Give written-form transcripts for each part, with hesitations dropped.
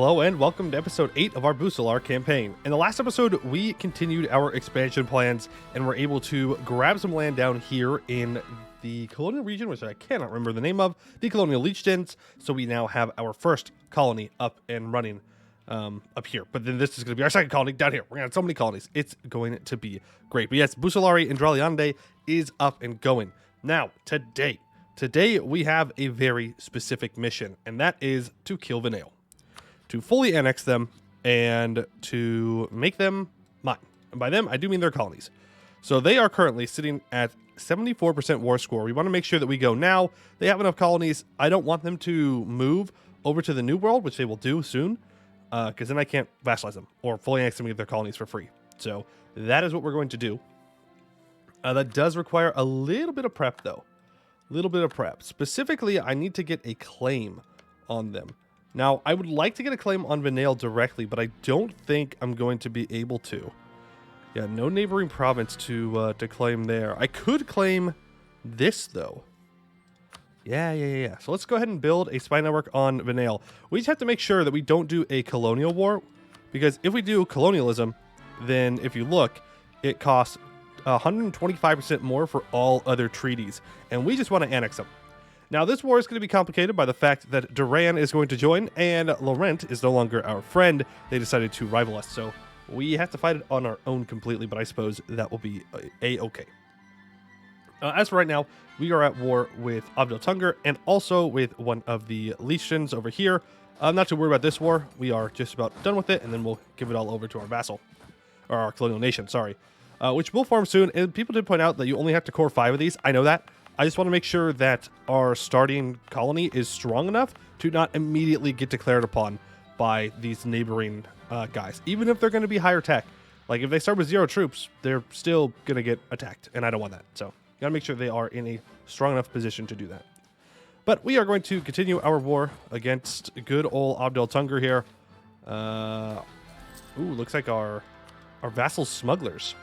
Hello and welcome to episode 8 of our Busilar campaign. In the last episode, we continued our expansion plans and were able to grab some land down here in the colonial region, which I cannot remember the name of, the colonial leechdens. So we now have our first colony up and running up here. But then this is going to be our second colony down here. We're going to have so many colonies. It's going to be great. But yes, Busilari and Draliande is up and going. Now, today we have a very specific mission, and that is to kill Venail. To fully annex them and to make them mine. And by them, I do mean their colonies. So they are currently sitting at 74% war score. We want to make sure that we go now. They have enough colonies. I don't want them to move over to the New World, which they will do soon, because then I can't vassalize them or fully annex them with their colonies for free. So that is what we're going to do. That does require a little bit of prep, though. A little bit of prep. Specifically, I need to get a claim on them. Now, I would like to get a claim on Venail directly, but I don't think I'm going to be able to. Yeah, no neighboring province to claim there. I could claim this, though. Yeah. So let's go ahead and build a spy network on Venail. We just have to make sure that we don't do a colonial war, because if we do colonialism, then if you look, it costs 125% more for all other treaties, and we just want to annex them. Now, this war is going to be complicated by the fact that Duran is going to join, and Laurent is no longer our friend. They decided to rival us, so we have to fight it on our own completely, but I suppose that will be a-okay. As for right now, we are at war with Abdel Tunger and also with one of the Leechdens over here. I'm not too worried about this war. We are just about done with it, and then we'll give it all over to our vassal, or our colonial nation, sorry, which will form soon. And people did point out that you only have to core 5 of these. I know that. I just want to make sure that our starting colony is strong enough to not immediately get declared upon by these neighboring guys, even if they're going to be higher tech. Like, if they start with 0 troops, they're still going to get attacked, and I don't want that. So, got to make sure they are in a strong enough position to do that. But we are going to continue our war against good old Abdel Tunger here. Looks like our vassal smugglers.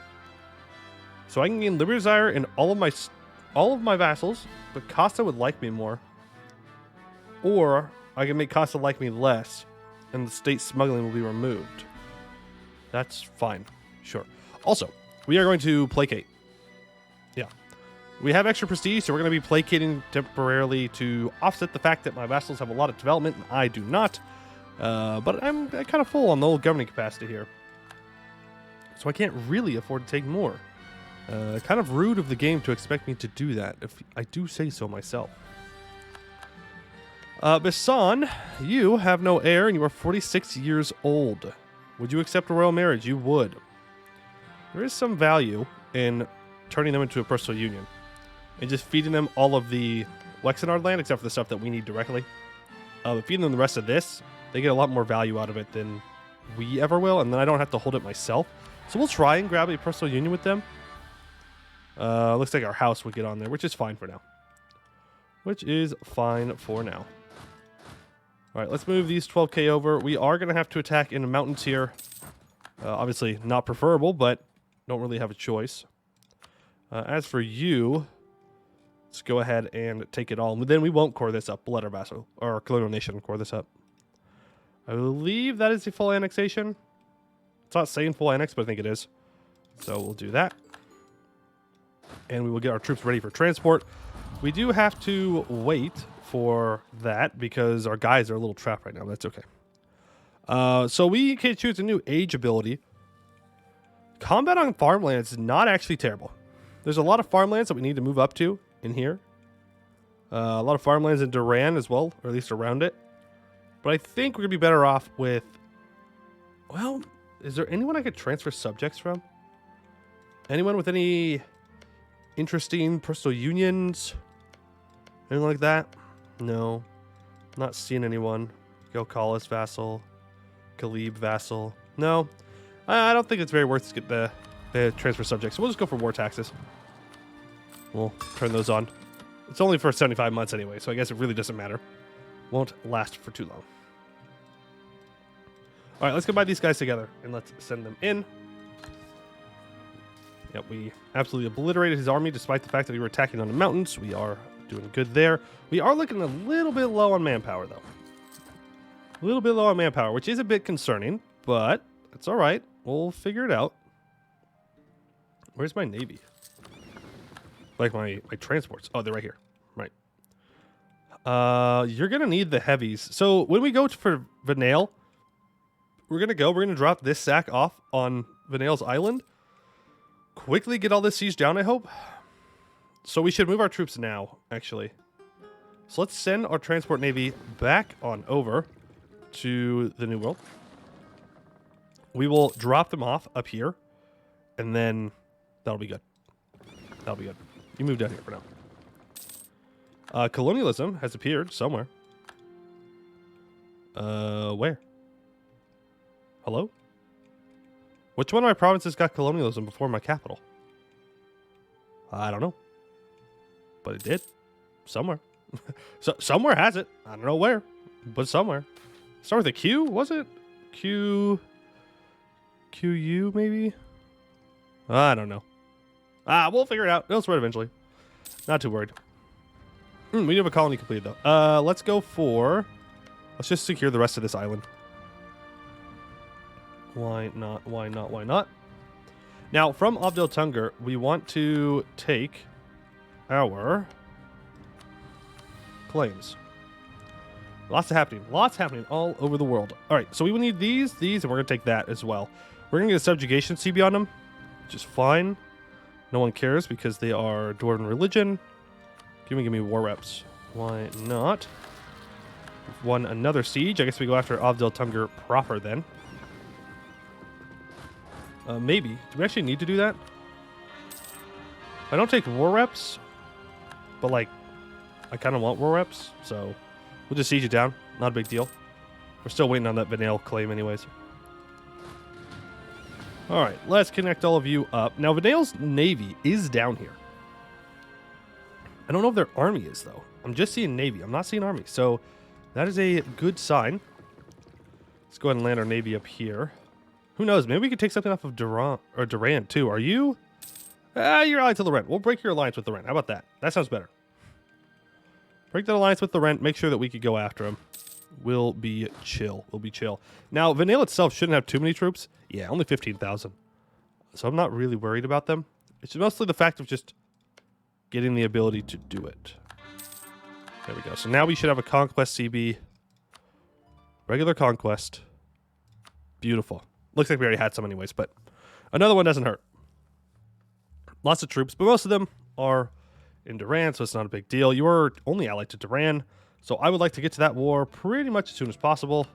So I can gain Liberty Desire in all of my vassals, but Costa would like me more. Or I can make Costa like me less, and the state smuggling will be removed. That's fine. Sure. Also, we are going to placate. Yeah. We have extra prestige, so we're going to be placating temporarily to offset the fact that my vassals have a lot of development, and I do not. But I'm kind of full on the old governing capacity here. So I can't really afford to take more. Kind of rude of the game to expect me to do that, if I do say so myself. Bisan, you have no heir and you are 46 years old. Would you accept a royal marriage? You would. There is some value in turning them into a personal union and just feeding them all of the Wexenard land, except for the stuff that we need directly. But feeding them the rest of this, they get a lot more value out of it than we ever will, and then I don't have to hold it myself. So we'll try and grab a personal union with them. Looks like our house would get on there, which is fine for now. All right, let's move these 12k over. We are going to have to attack in the mountains here. Obviously not preferable, but don't really have a choice. As for you, let's go ahead and take it all. Then we won't core this up. We'll let our vassal, or our colonial nation, core this up. I believe that is a full annexation. It's not saying full annex, but I think it is. So we'll do that. And we will get our troops ready for transport. We do have to wait for that because our guys are a little trapped right now. But that's okay. So we can choose a new age ability. Combat on farmlands is not actually terrible. There's a lot of farmlands that we need to move up to in here. A lot of farmlands in Duran as well, or at least around it. But I think we're going to be better off with... Well, is there anyone I could transfer subjects from? Anyone with any... interesting personal unions? Anything like that? No. Not seeing anyone. Gilkalis vassal. Khalib vassal. No. I don't think it's very worth to get the transfer subjects. So we'll just go for war taxes. We'll turn those on. It's only for 75 months anyway, so I guess it really doesn't matter. Won't last for too long. Alright, let's combine these guys together and let's send them in. Yep, we absolutely obliterated his army despite the fact that we were attacking on the mountains. We are doing good there. We are looking a little bit low on manpower, though. A little bit low on manpower, which is a bit concerning, but it's all right. We'll figure it out. Where's my navy? Like my transports. Oh, they're right here. Right. You're going to need the heavies. So when we go for Venail, we're going to drop this sack off on Venail's island. Quickly get all this siege down, I hope. So we should move our troops now, actually. So let's send our transport navy back on over to the New World. We will drop them off up here, and then that'll be good. That'll be good. You move down here for now. Colonialism has appeared somewhere. Where? Hello? Which one of my provinces got colonialism before my capital? I don't know. But it did. Somewhere. So somewhere has it. I don't know where, but somewhere. Start with a Q, was it? QU maybe? I don't know. We'll figure it out. It'll spread eventually. Not too worried. We do have a colony completed though. Let's go for... Let's just secure the rest of this island. Why not? Why not? Why not? Now, from Abdel Tungur, we want to take our claims. Lots happening. Lots happening all over the world. All right, so we will need these, and we're going to take that as well. We're going to get a subjugation CB on them, which is fine. No one cares because they are dwarven religion. Give me war reps. Why not? We've won another siege. I guess we go after Abdel Tungur proper then. Maybe. Do we actually need to do that? I don't take war reps, but like, I kind of want war reps, so we'll just siege it down. Not a big deal. We're still waiting on that Venail claim anyways. All right, let's connect all of you up. Now, Venail's navy is down here. I don't know if their army is, though. I'm just seeing navy. I'm not seeing army, so that is a good sign. Let's go ahead and land our navy up here. Who knows? Maybe we could take something off of Duran, too. Are you? You're allied to the Rent. We'll break your alliance with the Rent. How about that? That sounds better. Break that alliance with the Rent. Make sure that we could go after him. We'll be chill. We'll be chill. Now, Venail itself shouldn't have too many troops. Yeah, only 15,000. So I'm not really worried about them. It's mostly the fact of just getting the ability to do it. There we go. So now we should have a Conquest CB. Regular Conquest. Beautiful. Looks like we already had some anyways, but another one doesn't hurt. Lots of troops, but most of them are in Duran, so it's not a big deal. You are only allied to Duran, so I would like to get to that war pretty much as soon as possible.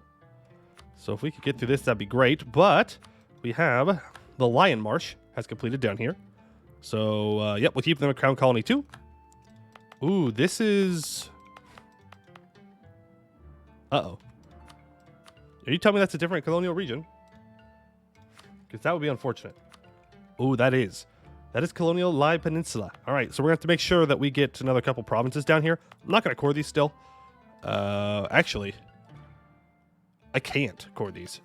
So if we could get through this, that'd be great. But we have the Lion Marsh has completed down here. So, yep, we'll keep them a Crown Colony too. Ooh, this is... Uh-oh. Are you telling me that's a different colonial region? Because that would be unfortunate. Ooh, that is. That is Colonial Lai Peninsula. All right, so we're going to have to make sure that we get another couple provinces down here. I'm not going to core these still. Actually, I can't core these.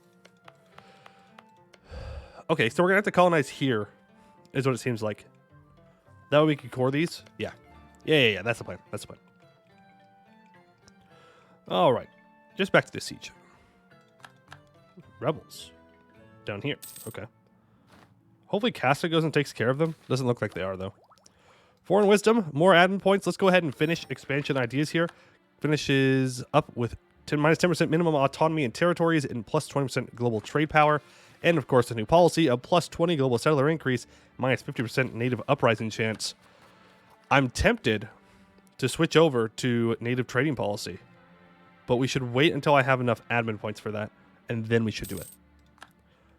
Okay, so we're going to have to colonize here, is what it seems like. That way we can core these? Yeah. Yeah, that's the plan. That's the plan. All right, just back to the siege. Rebels. Down here. Okay. Hopefully Casta goes and takes care of them. Doesn't look like they are, though. Foreign Wisdom. More admin points. Let's go ahead and finish expansion ideas here. Finishes up with minus 10% minimum autonomy in territories and plus 20% global trade power. And, of course, a new policy of plus 20 global settler increase, minus 50% native uprising chance. I'm tempted to switch over to native trading policy. But we should wait until I have enough admin points for that. And then we should do it.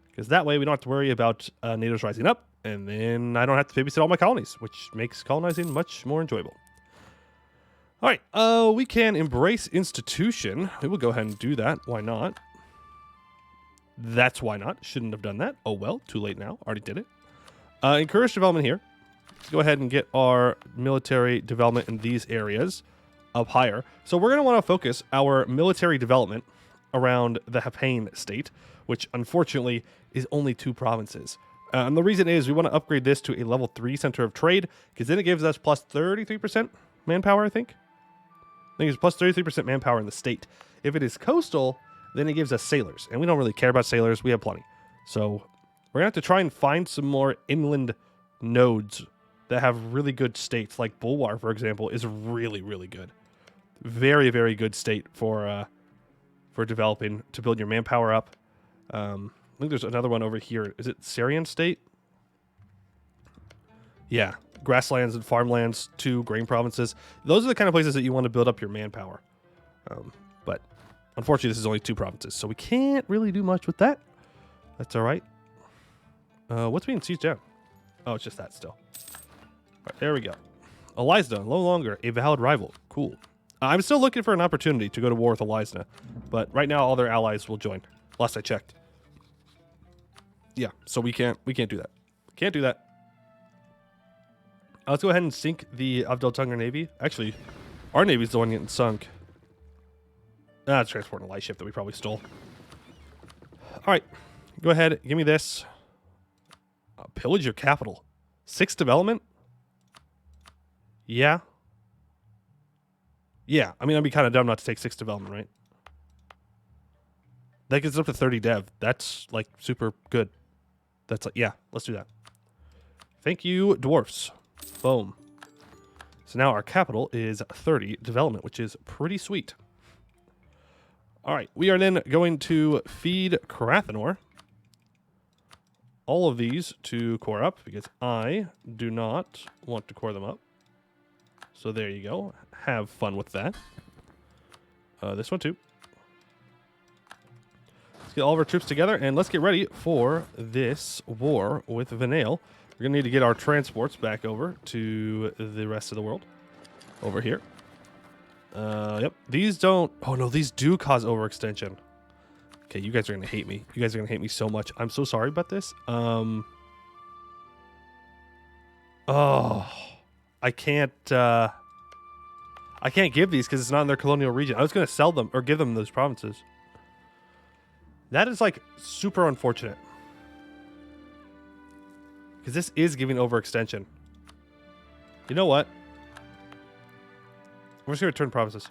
Because that way we don't have to worry about natives rising up, and then I don't have to babysit all my colonies, which makes colonizing much more enjoyable. All right, we can embrace institution. We will go ahead and do that. Why not? That's why not. Shouldn't have done that. Oh well, too late now. Already did it. Encourage development here. Let's go ahead and get our military development in these areas up higher. So we're going to want to focus our military development around the Hapain state, which unfortunately is only 2 provinces. And the reason is we want to upgrade this to a level 3 center of trade, because then it gives us plus 33% manpower, I think. I think it's plus 33% manpower in the state. If it is coastal, Then it gives us sailors, and we don't really care about sailors. We have plenty. So we're going to have to try and find some more inland nodes that have really good states. Like Bulwar, for example, is really, really good. Very, very good state for developing, to build your manpower up. I think there's another one over here. Is it Syrian state? Yeah. Grasslands and farmlands, 2 grain provinces. Those are the kind of places that you want to build up your manpower. But unfortunately, this is only 2 provinces, so we can't really do much with that. That's all right. What's being sieged down? Oh, it's just that still. All right, there we go. Elisna, no longer a valid rival. Cool. I'm still looking for an opportunity to go to war with Elisna, but right now all their allies will join. Last I checked. Yeah, so we can't do that. Can't do that. Let's go ahead and sink the Abdeltungar Navy. Actually, our Navy's the one getting sunk. It's transporting a light ship that we probably stole. All right, go ahead. Give me this. Pillage your capital. 6 development? Yeah. Yeah, I mean, I'd be kind of dumb not to take 6 development, right? That gets up to 30 dev. That's, like, super good. That's like, yeah, let's do that. Thank you, dwarfs. Boom. So now our capital is 30 development, which is pretty sweet. All right, we are then going to feed Carathanor all of these to core up because I do not want to core them up. So there you go. Have fun with that. This one too. Let's get all of our troops together and let's get ready for this war with Venail. We're going to need to get our transports back over to the rest of the world. Over here. Yep. These don't... Oh, no. These do cause overextension. Okay, you guys are going to hate me. You guys are going to hate me so much. I'm so sorry about this. Oh. I can't give these because it's not in their colonial region. I was going to sell them or give them those provinces. That is, like, super unfortunate. Because this is giving overextension. You know what? We're just going to return provinces.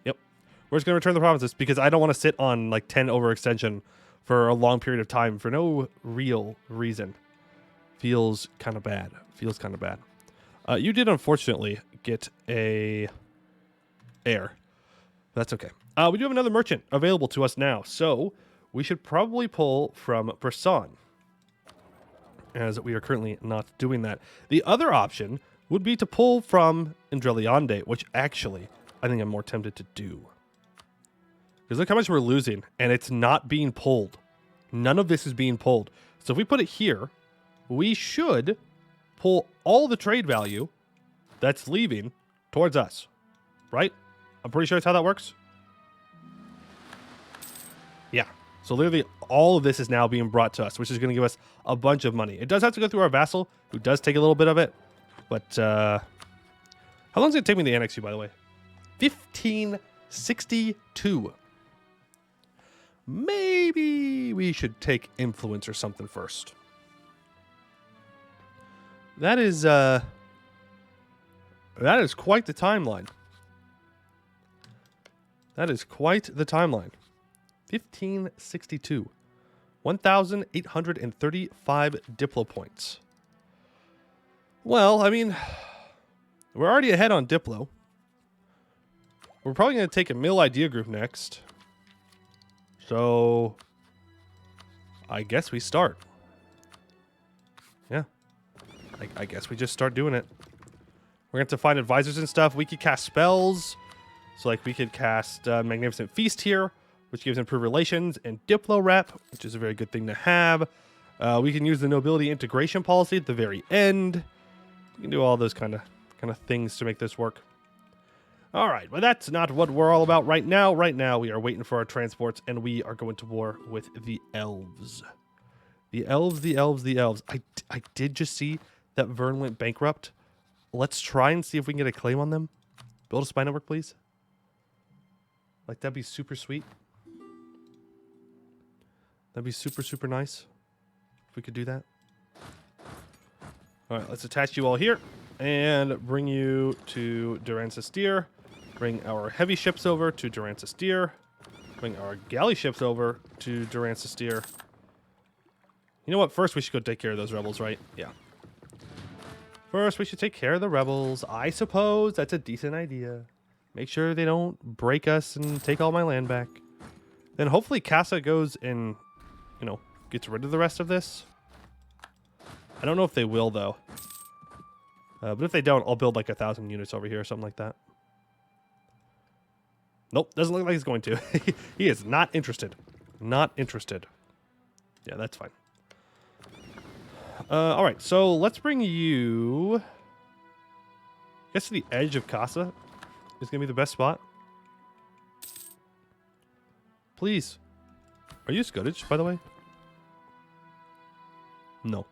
Yep. We're just going to return the provinces because I don't want to sit on like 10 overextension for a long period of time for no real reason. Feels kind of bad. Feels kind of bad. You did unfortunately get a heir. That's okay. We do have another merchant available to us now. So we should probably pull from Brisson, as we are currently not doing that. The other option would be to pull from Indreliande, which actually I think I'm more tempted to do. Because look how much we're losing, and it's not being pulled. None of this is being pulled. So if we put it here, we should pull all the trade value that's leaving towards us. Right? I'm pretty sure that's how that works. Yeah. So literally all of this is now being brought to us, which is going to give us a bunch of money. It does have to go through our vassal, who does take a little bit of it. But how long is it take me to annex you, by the way? 1562. Maybe we should take influence or something first. That is quite the timeline. That is quite the timeline. 1562. 1,835 Diplo points. Well, I mean, we're already ahead on Diplo. We're probably going to take a mill idea group next. So, I guess we start. Yeah. I guess we just start doing it. We're going to have to find advisors and stuff. We could cast spells. So, like, we could cast Magnificent Feast here, which gives improved relations, and Diplo Rep, which is a very good thing to have. We can use the nobility integration policy at the very end. We can do all those kind of things to make this work. All right, but that's not what we're all about right now. Right now, we are waiting for our transports, and we are going to war with the elves. The elves, the elves, the elves. I did just see that Vern went bankrupt. Let's try and see if we can get a claim on them. Build a spy network, please. Like, that'd be super sweet. That'd be super, super nice if we could do that. All right, let's attach you all here and bring you to Duran. Bring our heavy ships over to Duran. Bring our galley ships over to Duran to steer. You know what? First, we should go take care of those rebels, right? Yeah. First, we should take care of the rebels. I suppose that's a decent idea. Make sure they don't break us and take all my land back. Then hopefully Casa goes and, you know, gets rid of the rest of this. I don't know if they will, though. But if they don't, I'll build like 1,000 units over here or something like that. Nope, doesn't look like he's going to. He is not interested. Not interested. Yeah, that's fine. All right, so let's bring you... I guess to the edge of Casa is going to be the best spot. Please. Are you Scottish, by the way? No.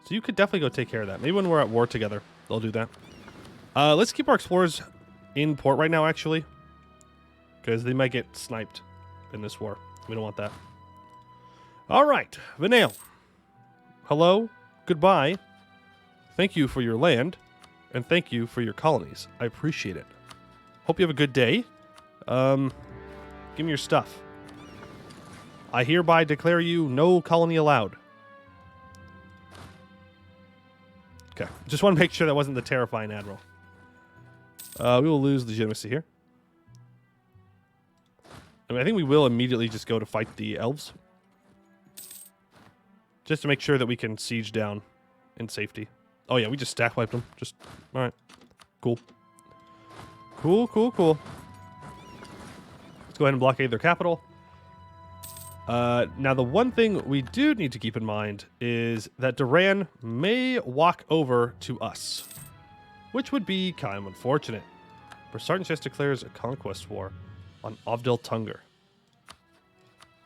So you could definitely go take care of that. Maybe when we're at war together, they'll do that. Let's keep our explorers in port right now, actually. Because they might get sniped in this war. We don't want that. All right, Venail. Hello, goodbye. Thank you for your land. And thank you for your colonies. I appreciate it. Hope you have a good day. Give me your stuff. I hereby declare you no colony allowed. Okay. Just want to make sure that wasn't the terrifying admiral. We will lose legitimacy here. I mean, I think we will immediately just go to fight the elves. Just to make sure that we can siege down in safety. Oh yeah, we just stack wiped them. Just, alright. Cool. Cool, cool, cool. Let's go ahead and blockade their capital. Now, the one thing we do need to keep in mind is that Duran may walk over to us, which would be kind of unfortunate. For Sergeant just declares a conquest war on Ovdel Tunger.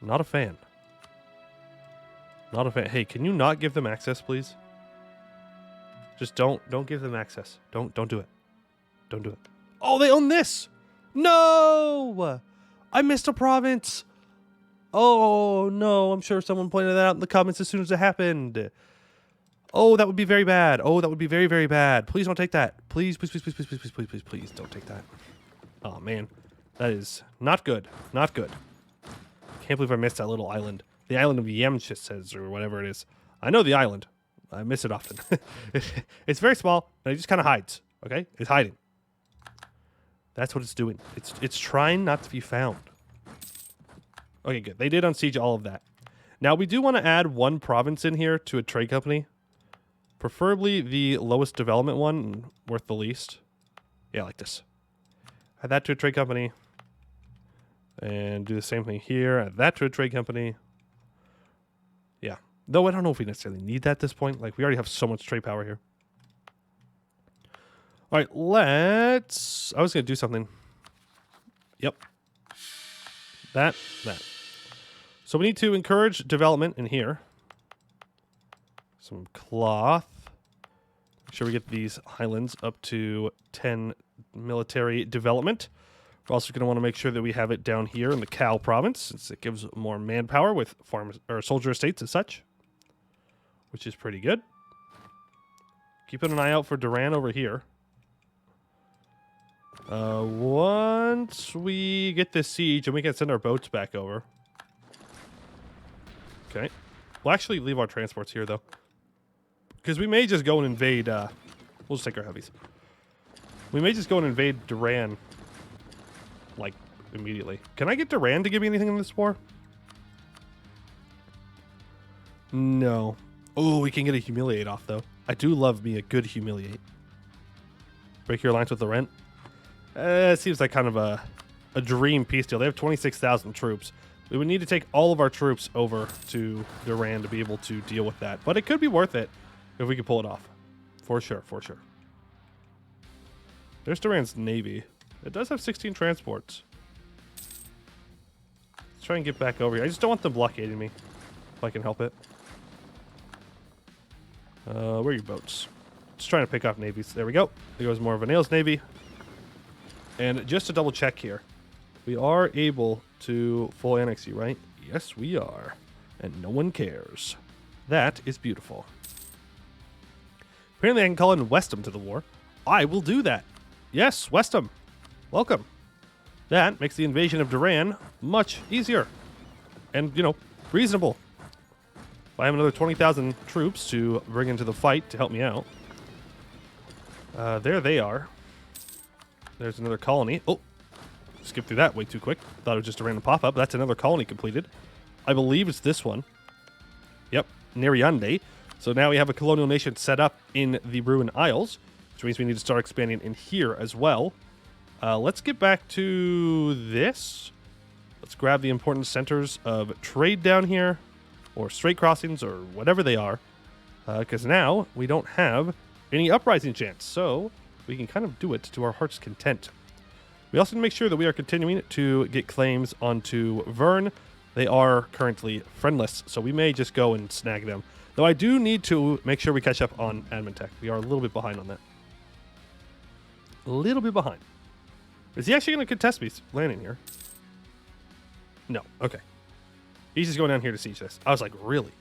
Not a fan. Not a fan. Hey, can you not give them access, please? Just don't give them access. Don't do it. Don't do it. Oh, they own this! No! I missed a province! Oh, no. I'm sure someone pointed that out in the comments as soon as it happened. Oh, that would be very bad. Oh, that would be very, very bad. Please don't take that. Please, please, please, please, please, please, please, please, please, please don't take that. Oh, man. That is not good. Not good. Can't believe I missed that little island. The island of Yemchis says, or whatever it is. I know the island. I miss it often. It's very small, and it just kind of hides. Okay? It's hiding. That's what it's doing. It's trying not to be found. Okay, good. They did unsiege all of that. Now, we do want to add one province in here to a trade company. Preferably the lowest development one, worth the least. Yeah, like this. Add that to a trade company. And do the same thing here. Add that to a trade company. Yeah. Though I don't know if we necessarily need that at this point. Like, we already have so much trade power here. All right, let's... I was going to do something. Yep. That. So we need to encourage development in here. Some cloth. Make sure we get these highlands up to 10 military development. We're also going to want to make sure that we have it down here in the Cal province, since it gives more manpower with farm or soldier estates and such, which is pretty good. Keeping an eye out for Duran over here. Once we get this siege and we can send our boats back over. Okay. We'll actually leave our transports here, though. Because we may just go and invade... we'll just take our heavies. We may just go and invade Duran, like, immediately. Can I get Duran to give me anything in this war? No. Oh, we can get a humiliate off, though. I do love me a good humiliate. Break your alliance with the rent. It seems like kind of a dream peace deal. They have 26,000 troops. We would need to take all of our troops over to Duran to be able to deal with that. But it could be worth it if we could pull it off. For sure, for sure. There's Duran's navy. It does have 16 transports. Let's try and get back over here. I just don't want them blockading me, if I can help it. Where are your boats? Just trying to pick off navies. There we go. There goes more of Venail's navy. And just to double check here, we are able to full annex you, right? Yes, we are. And no one cares. That is beautiful. Apparently I can call in Westham to the war. I will do that. Yes, Westham. Welcome. That makes the invasion of Duran much easier and, reasonable. If I have another 20,000 troops to bring into the fight to help me out. There they are. There's another colony. Oh, skipped through that way too quick. Thought it was just a random pop-up. That's another colony completed. I believe it's this one. Yep, Neriande. So now we have a colonial nation set up in the Ruined Isles, which means we need to start expanding in here as well. Let's get back to this. Let's grab the important centers of trade down here, or strait crossings, or whatever they are, because now we don't have any uprising chance, so we can kind of do it to our heart's content. We also need to make sure that we are continuing to get claims onto Vern. They are currently friendless, so we may just go and snag them. Though I do need to make sure we catch up on admin tech. We are a little bit behind on that. A little bit behind. Is he actually going to contest me landing here? No. Okay. He's just going down here to siege this. I was like, really?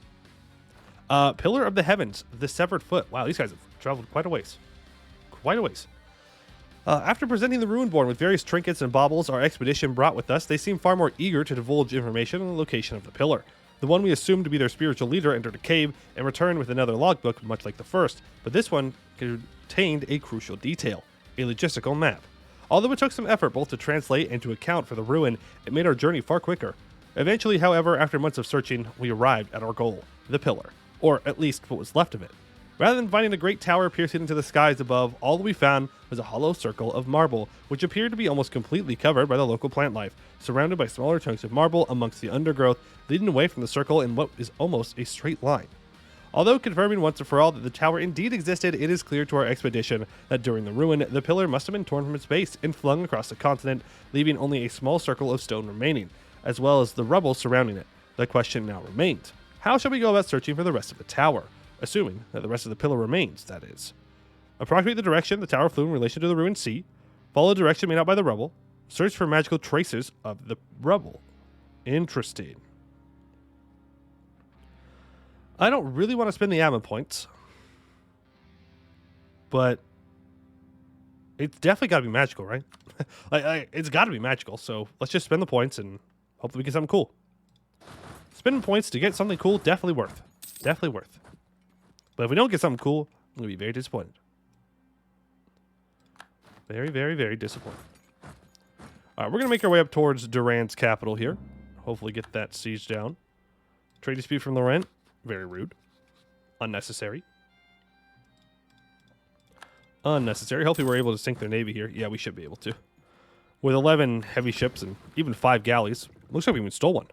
Pillar of the Heavens, the Severed Foot. Wow, these guys have traveled quite a ways. Quite a ways. After presenting the Ruinborn with various trinkets and baubles our expedition brought with us, they seem far more eager to divulge information on the location of the pillar. The one we assumed to be their spiritual leader entered a cave and returned with another logbook, much like the first, but this one contained a crucial detail, a logistical map. Although it took some effort both to translate and to account for the ruin, it made our journey far quicker. Eventually, however, after months of searching, we arrived at our goal, the pillar, or at least what was left of it. Rather than finding a great tower piercing into the skies above, all that we found was a hollow circle of marble, which appeared to be almost completely covered by the local plant life, surrounded by smaller chunks of marble amongst the undergrowth, leading away from the circle in what is almost a straight line. Although confirming once and for all that the tower indeed existed, it is clear to our expedition that during the ruin, the pillar must have been torn from its base and flung across the continent, leaving only a small circle of stone remaining, as well as the rubble surrounding it. The question now remains, how shall we go about searching for the rest of the tower? Assuming that the rest of the pillar remains, that is. Approximate the direction the tower flew in relation to the ruined sea, follow the direction made out by the rubble, search for magical traces of the rubble. Interesting. I don't really want to spend the admin points, but it's definitely got to be magical, right? It's got to be magical, so let's just spend the points and hope that we get something cool. Spending points to get something cool, definitely worth. Definitely worth. But if we don't get something cool, I'm going to be very disappointed. Very, very, very disappointed. All right, we're going to make our way up towards Duran's capital here. Hopefully get that siege down. Trade dispute from Loren. Very rude. Unnecessary. Unnecessary. Hopefully we're able to sink their navy here. Yeah, we should be able to. With 11 heavy ships and even 5 galleys. Looks like we even stole one.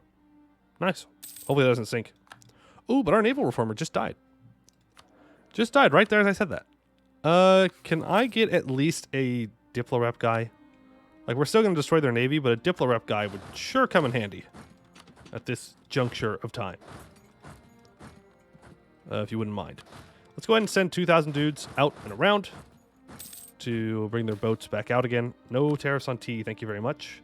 Nice. Hopefully that doesn't sink. Ooh, but our naval reformer just died. Just died right there as I said that. Can I get at least a Diplo rep guy? Like, we're still going to destroy their navy, but a Diplo rep guy would sure come in handy at this juncture of time. If you wouldn't mind. Let's go ahead and send 2,000 dudes out and around to bring their boats back out again. No tariffs on tea, thank you very much.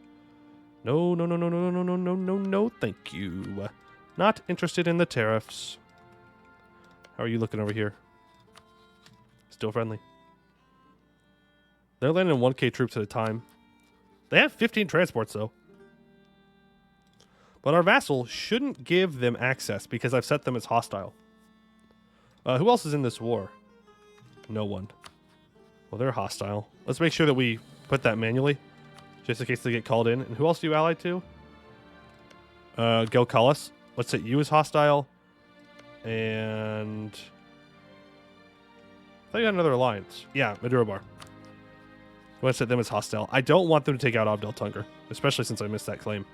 No, no, no, no, no, no, no, no, no, no, thank you. Not interested in the tariffs. How are you looking over here? Still friendly. They're landing 1k troops at a time. They have 15 transports, though. But our vassal shouldn't give them access because I've set them as hostile. Who else is in this war? No one. Well, they're hostile. Let's make sure that we put that manually, just in case they get called in. And who else do you ally to? Gelkalis. Let's set you as hostile. And I thought you had another alliance. Yeah, Madurobar. I want to set them as hostile. I don't want them to take out Abdel Tungar, especially since I missed that claim.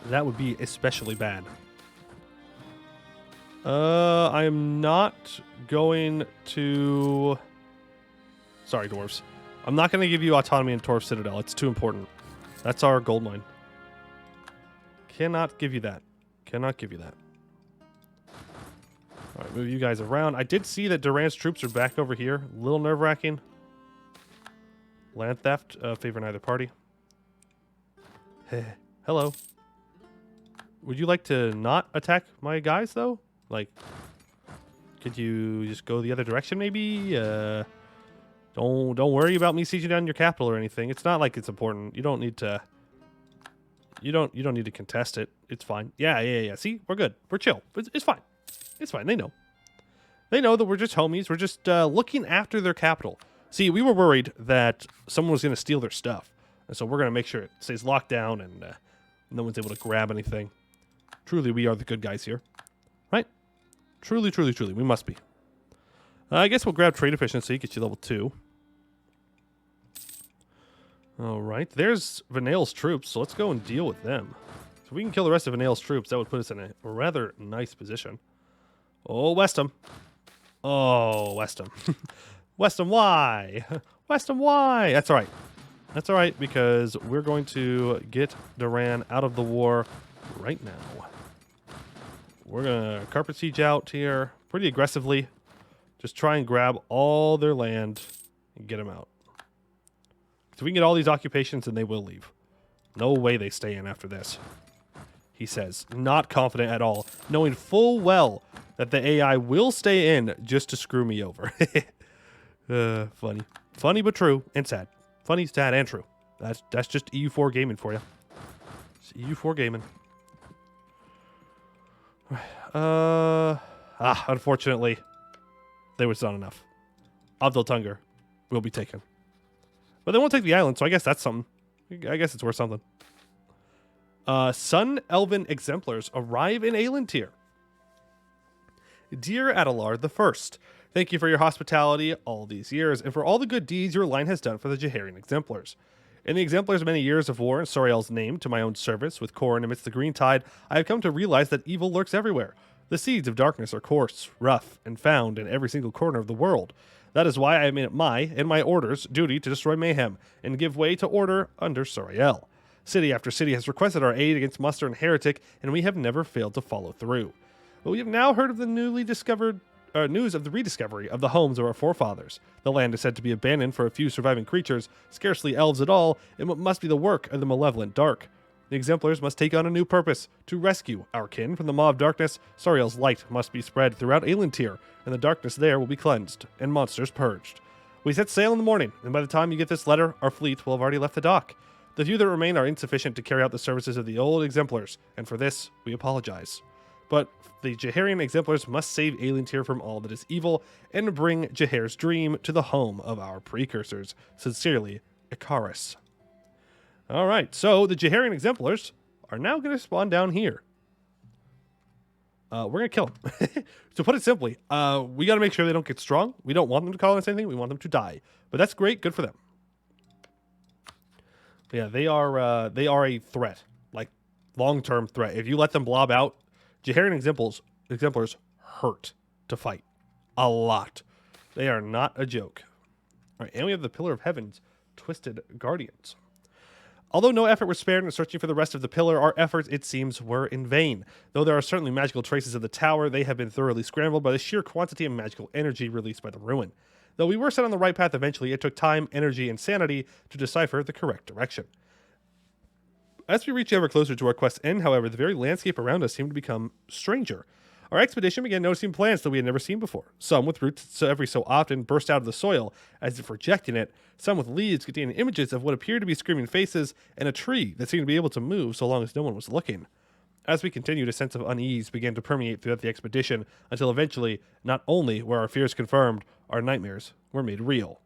That would be especially bad. I am not going to... Sorry, dwarves. I'm not going to give you autonomy in Torf Citadel. It's too important. That's our gold mine. Cannot give you that. Cannot give you that. All right, move you guys around. I did see that Duran's troops are back over here. A little nerve-wracking. Land theft. Favor neither party. Hello. Would you like to not attack my guys, though? Like, could you just go the other direction, maybe? Don't worry about me sieging down your capital or anything. It's not like it's important. You don't need to. You don't need to contest it. It's fine. Yeah. See, we're good. We're chill. It's fine. It's fine. They know. They know that we're just homies. We're just looking after their capital. See, we were worried that someone was going to steal their stuff, and so we're going to make sure it stays locked down and no one's able to grab anything. Truly, we are the good guys here, right? Truly, we must be. I guess we'll grab trade efficiency, get you level 2. All right, there's Venail's troops, so let's go and deal with them. So if we can kill the rest of Venail's troops, that would put us in a rather nice position. Oh, Westham. Oh, Westham. Westham, why? Westham, why? That's all right. That's all right, because we're going to get Duran out of the war right now. We're going to carpet siege out here pretty aggressively. Just try and grab all their land and get them out. So we can get all these occupations and they will leave. No way they stay in after this. He says, not confident at all, knowing full well that the AI will stay in just to screw me over. Funny. Funny but true and sad. Funny, sad, and true. That's just EU4 gaming for you. It's EU4 gaming. Unfortunately, there was not enough. Abdel Tunger will be taken. But they won't take the island, so I guess that's something. I guess it's worth something. Sun Elven exemplars arrive in Aelantir. Dear Adelar the First, thank you for your hospitality all these years, and for all the good deeds your line has done for the Jaharian exemplars. In the exemplars' many years of war in Soriel's name, to my own service, with Corrin amidst the green tide, I have come to realize that evil lurks everywhere. The seeds of darkness are coarse, rough, and found in every single corner of the world. That is why I have made it my orders, duty to destroy mayhem, and give way to order under Soriel. City after city has requested our aid against Muster and Heretic, and we have never failed to follow through. But we have now heard of the newly discovered news of the rediscovery of the homes of our forefathers. The land is said to be abandoned for a few surviving creatures, scarcely elves at all, and what must be the work of the malevolent dark. The exemplars must take on a new purpose, to rescue our kin from the maw of darkness. Soriel's light must be spread throughout Aelantir, and the darkness there will be cleansed, and monsters purged. We set sail in the morning, and by the time you get this letter, our fleet will have already left the dock. The few that remain are insufficient to carry out the services of the old exemplars, and for this, we apologize. But the Jaharian exemplars must save Aelantir from all that is evil, and bring Jahar's dream to the home of our precursors. Sincerely, Icarus. Alright, so the Jaharian exemplars are now going to spawn down here. We're going to kill them. To put it simply, we got to make sure they don't get strong. We don't want them to colonize anything. We want them to die. But that's great. Good for them. But yeah, they are a threat. Like, long-term threat. If you let them blob out, Jaharian exemplars hurt to fight. A lot. They are not a joke. Alright, and we have the Pillar of Heaven's Twisted Guardians. Although no effort was spared in searching for the rest of the pillar, our efforts, it seems, were in vain. Though there are certainly magical traces of the tower, they have been thoroughly scrambled by the sheer quantity of magical energy released by the ruin. Though we were set on the right path eventually, it took time, energy, and sanity to decipher the correct direction. As we reach ever closer to our quest's end, however, the very landscape around us seemed to become stranger. Our expedition began noticing plants that we had never seen before. Some with roots every so often burst out of the soil, as if rejecting it. Some with leaves containing images of what appeared to be screaming faces, and a tree that seemed to be able to move so long as no one was looking. As we continued, a sense of unease began to permeate throughout the expedition, until eventually, not only were our fears confirmed, our nightmares were made real.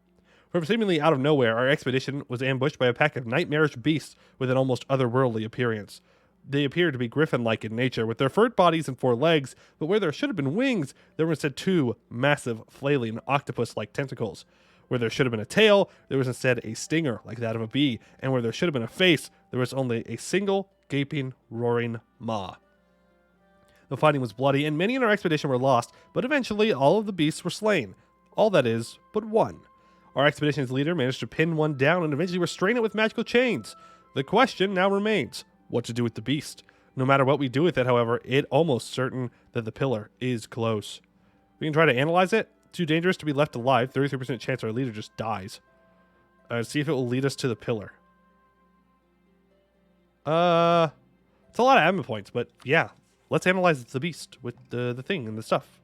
From seemingly out of nowhere, our expedition was ambushed by a pack of nightmarish beasts with an almost otherworldly appearance. They appeared to be griffin-like in nature, with their furred bodies and 4 legs, but where there should have been wings, there were instead 2 massive, flailing, octopus-like tentacles. Where there should have been a tail, there was instead a stinger like that of a bee, and where there should have been a face, there was only a single, gaping, roaring maw. The fighting was bloody, and many in our expedition were lost, but eventually all of the beasts were slain. All that is, but one. Our expedition's leader managed to pin one down and eventually restrain it with magical chains. The question now remains, what to do with the beast. No matter what we do with it, however, it's almost certain that the pillar is close. We can try to analyze it. Too dangerous to be left alive. 33% chance our leader just dies. See if it will lead us to the pillar. It's a lot of admin points, but yeah. Let's analyze the beast with the thing and the stuff.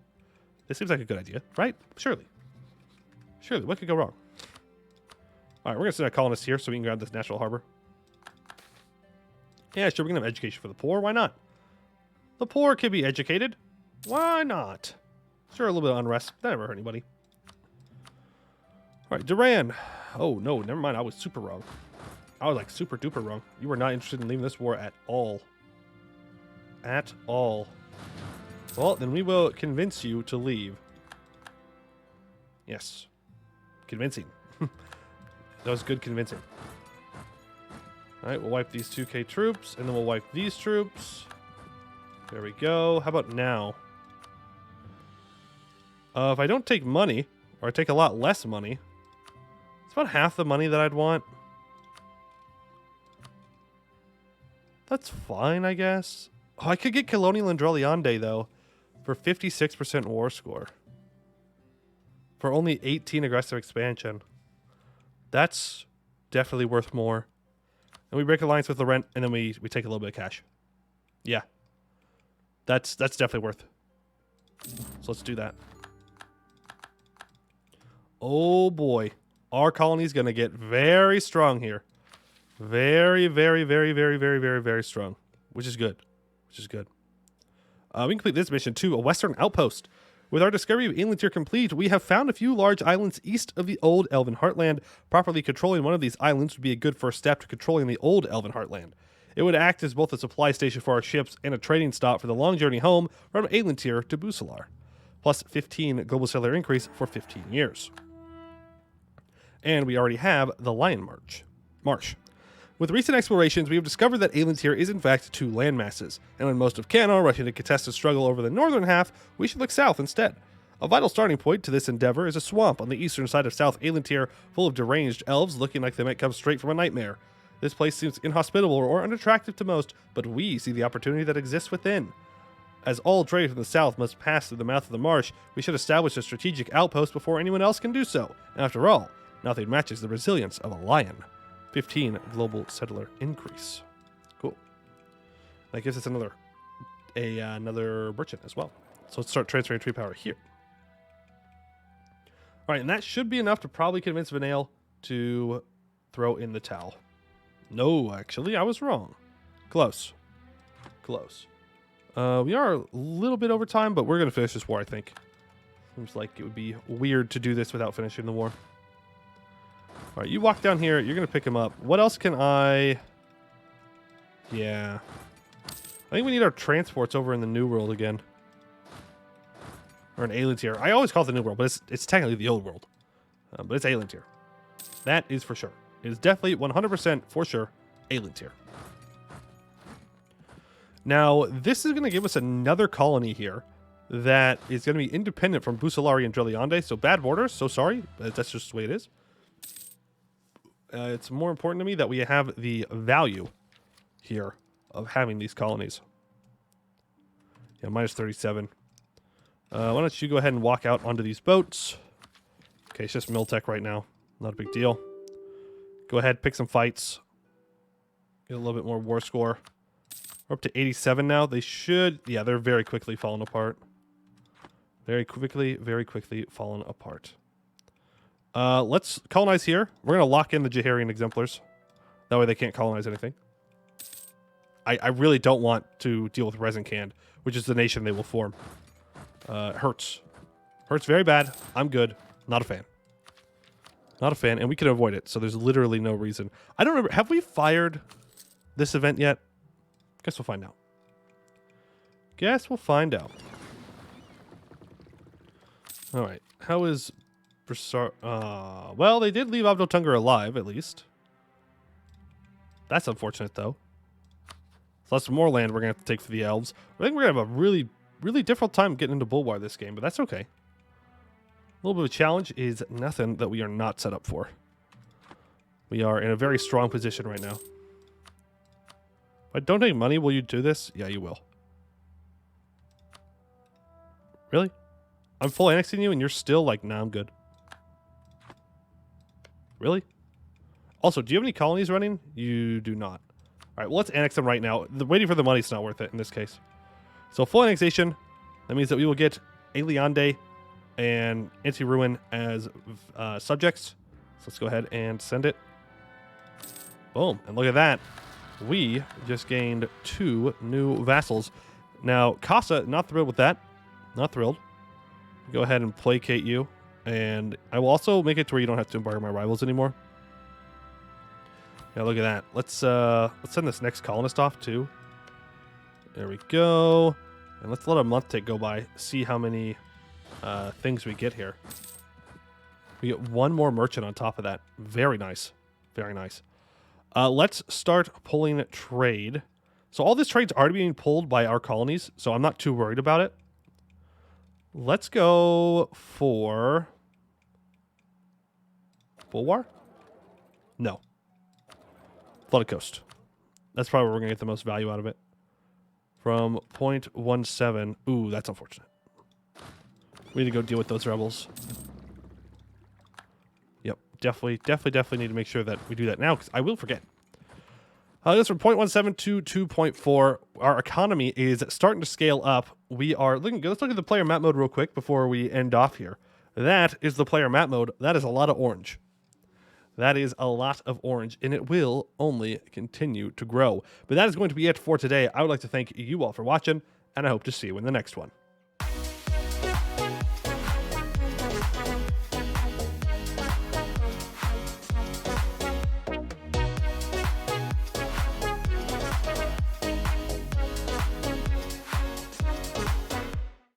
This seems like a good idea, right? Surely. Surely, what could go wrong? All right, we're going to send a colonist here so we can grab this natural harbor. Yeah, sure, we're going to have education for the poor. Why not? The poor can be educated. Why not? Sure, a little bit of unrest. That never hurt anybody. All right, Duran. Oh, no, never mind. I was super wrong. I was like super duper wrong. You were not interested in leaving this war at all. At all. Well, then we will convince you to leave. Yes. Convincing. That was good convincing. All right, we'll wipe these 2K troops, and then we'll wipe these troops. There we go. How about now? If I don't take money, or I take a lot less money, it's about half the money that I'd want. That's fine, I guess. Oh, I could get colonial in Dreliande, though, for 56% war score. For only 18 aggressive expansion. That's definitely worth more. And we break alliance with Laurent, and then we take a little bit of cash. Yeah. That's definitely worth. So let's do that. Oh boy. Our colony's going to get very strong here. Very, very, very, very, very, very, very strong. Which is good. Which is good. We can complete this mission too. A western outpost. With our discovery of Aelantir complete, we have found a few large islands east of the old Elven Heartland. Properly controlling one of these islands would be a good first step to controlling the old Elven Heartland. It would act as both a supply station for our ships and a trading stop for the long journey home from Aelantir to Busilar. Plus 15 global cellular increase for 15 years. And we already have the Lion Marsh. With recent explorations, we have discovered that Aelantir is in fact two landmasses, and when most of Canada rushing to contest a struggle over the northern half, we should look south instead. A vital starting point to this endeavor is a swamp on the eastern side of South Aelantir, full of deranged elves looking like they might come straight from a nightmare. This place seems inhospitable or unattractive to most, but we see the opportunity that exists within. As all trade from the south must pass through the mouth of the marsh, we should establish a strategic outpost before anyone else can do so. After all, nothing matches the resilience of a lion. 15 global settler increase. Cool. That gives us another merchant as well. So let's start transferring tree power here. All right, and that should be enough to probably convince Venail to throw in the towel. No, actually, I was wrong. Close. Close. We are a little bit over time, but we're going to finish this war, I think. Seems like it would be weird to do this without finishing the war. All right, you walk down here. You're going to pick him up. What else can I... Yeah. I think we need our transports over in the New World again. Or in Aelantir. I always call it the New World, but it's technically the Old World. But it's Aelantir. That is for sure. It is definitely 100% for sure Aelantir. Now, this is going to give us another colony here that is going to be independent from Busilar and Dreliande. So bad borders. So sorry. But that's just the way it is. It's more important to me that we have the value here of having these colonies. Yeah, minus 37. Why don't you go ahead and walk out onto these boats? Okay, it's just Miltech right now. Not a big deal. Go ahead, pick some fights. Get a little bit more war score. We're up to 87 now. They should... Yeah, they're very quickly falling apart. Very quickly falling apart. Let's colonize here. We're going to lock in the Jaharian exemplars. That way they can't colonize anything. I really don't want to deal with Resin-Canned, which is the nation they will form. Hurts. Hurts very bad. I'm good. Not a fan. Not a fan, and we can avoid it, so there's literally no reason. I don't remember. Have we fired this event yet? Guess we'll find out. Guess we'll find out. All right. How is... well, they did leave Abdotungar alive, at least. That's unfortunate, though. So that's more land we're going to have to take for the elves. I think we're going to have a really, really difficult time getting into Bulwark this game, but that's okay. A little bit of a challenge is nothing that we are not set up for. We are in a very strong position right now. If I don't take money, will you do this? Yeah, you will. Really? I'm full annexing you and you're still like, nah, I'm good. Really? Also, do you have any colonies running? You do not. All right, well, let's annex them right now. Waiting for the money is not worth it in this case. So full annexation, that means that we will get Aelantir and Anti-Ruin as subjects. So let's go ahead and send it. Boom. And look at that. We just gained 2 new vassals. Now, Casa, not thrilled with that. Not thrilled. Go ahead and placate you. And I will also make it to where you don't have to embargo my rivals anymore. Yeah, look at that. Let's send this next colonist off too. There we go. And let's let a month tick go by. See how many things we get here. We get 1 more merchant on top of that. Very nice. Very nice. Let's start pulling trade. So all this trade's already being pulled by our colonies, so I'm not too worried about it. Let's go for Bulwar? No. Flooded Coast. That's probably where we're going to get the most value out of it. From 0.17. Ooh, that's unfortunate. We need to go deal with those rebels. Yep, definitely need to make sure that we do that now, because I will forget. This from 0.17 to 2.4. Our economy is starting to scale up. We are looking good. Let's look at the player map mode real quick before we end off here. That is the player map mode. That is a lot of orange. That is a lot of orange, and it will only continue to grow. But that is going to be it for today. I would like to thank you all for watching, and I hope to see you in the next one.